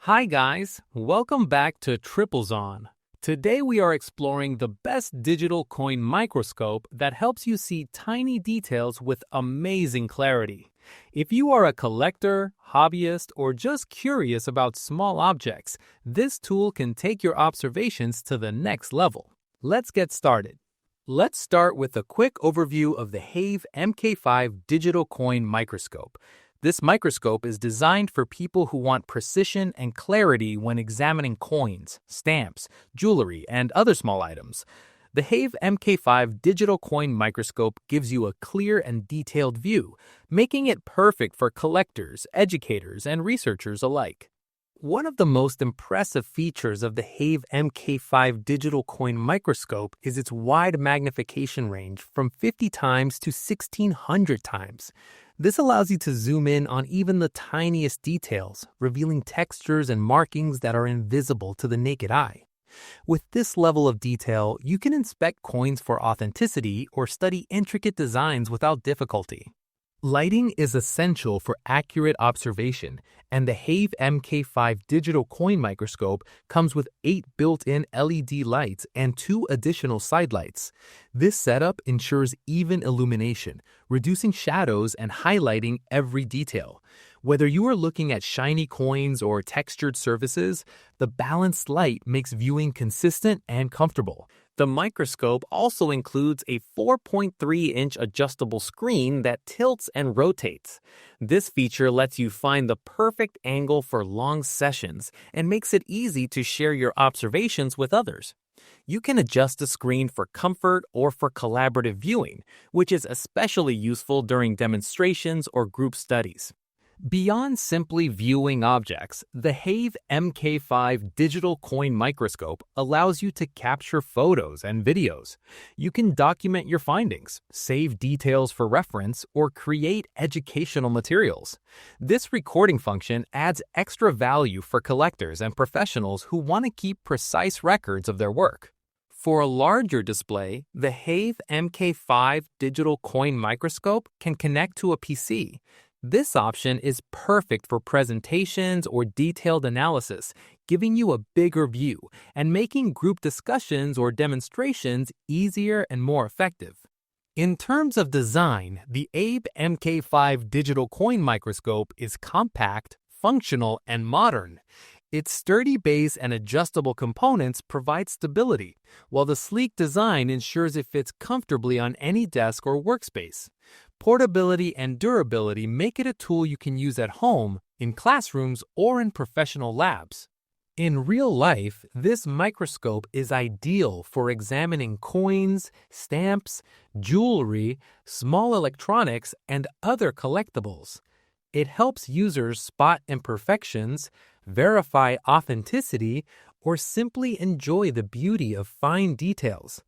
Hi guys, welcome back to Triplezon. Today we are exploring the best digital coin microscope that helps you see tiny details with amazing clarity. If you are a collector, hobbyist, or just curious about small objects, this tool can take your observations to the next level. Let's get started. Let's start with a quick overview of the Have MK5 digital coin microscope. This microscope is designed for people who want precision and clarity when examining coins, stamps, jewelry, and other small items. The Have MK5 digital coin microscope gives you a clear and detailed view, making it perfect for collectors, educators, and researchers alike. One of the most impressive features of the Have MK5 digital coin microscope is its wide magnification range from 50 times to 1600 times. This allows you to zoom in on even the tiniest details, revealing textures and markings that are invisible to the naked eye. With this level of detail, you can inspect coins for authenticity or study intricate designs without difficulty. Lighting is essential for accurate observation, and the Have MK5 digital coin microscope comes with 8 built-in LED lights and 2 additional side lights. This setup ensures even illumination, reducing shadows and highlighting every detail. Whether you are looking at shiny coins or textured surfaces, the balanced light makes viewing consistent and comfortable. The microscope also includes a 4.3-inch adjustable screen that tilts and rotates. This feature lets you find the perfect angle for long sessions and makes it easy to share your observations with others. You can adjust the screen for comfort or for collaborative viewing, which is especially useful during demonstrations or group studies. Beyond simply viewing objects, the Have MK5 digital coin microscope allows you to capture photos and videos. You can document your findings, save details for reference, or create educational materials. This recording function adds extra value for collectors and professionals who want to keep precise records of their work. For a larger display, the Have MK5 digital coin microscope can connect to a PC. This option is perfect for presentations or detailed analysis, giving you a bigger view and making group discussions or demonstrations easier and more effective. In terms of design, the Have MK5 digital coin microscope is compact, functional, and modern. Its sturdy base and adjustable components provide stability, while the sleek design ensures it fits comfortably on any desk or workspace. Portability and durability make it a tool you can use at home, in classrooms, or in professional labs. In real life, this microscope is ideal for examining coins, stamps, jewelry, small electronics, and other collectibles. It helps users spot imperfections, verify authenticity, or simply enjoy the beauty of fine details.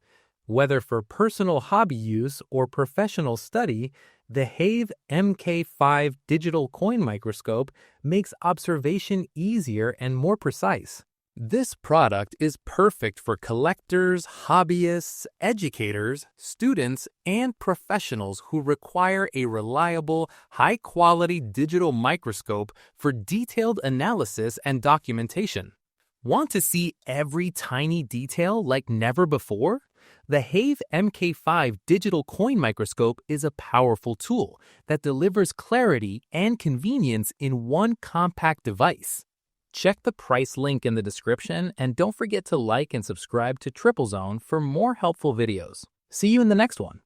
Whether for personal hobby use or professional study, the Have MK5 digital coin microscope makes observation easier and more precise. This product is perfect for collectors, hobbyists, educators, students, and professionals who require a reliable, high-quality digital microscope for detailed analysis and documentation. Want to see every tiny detail like never before? The Have MK5 digital coin microscope is a powerful tool that delivers clarity and convenience in one compact device. Check the price link in the description and don't forget to like and subscribe to Triplezon for more helpful videos. See you in the next one.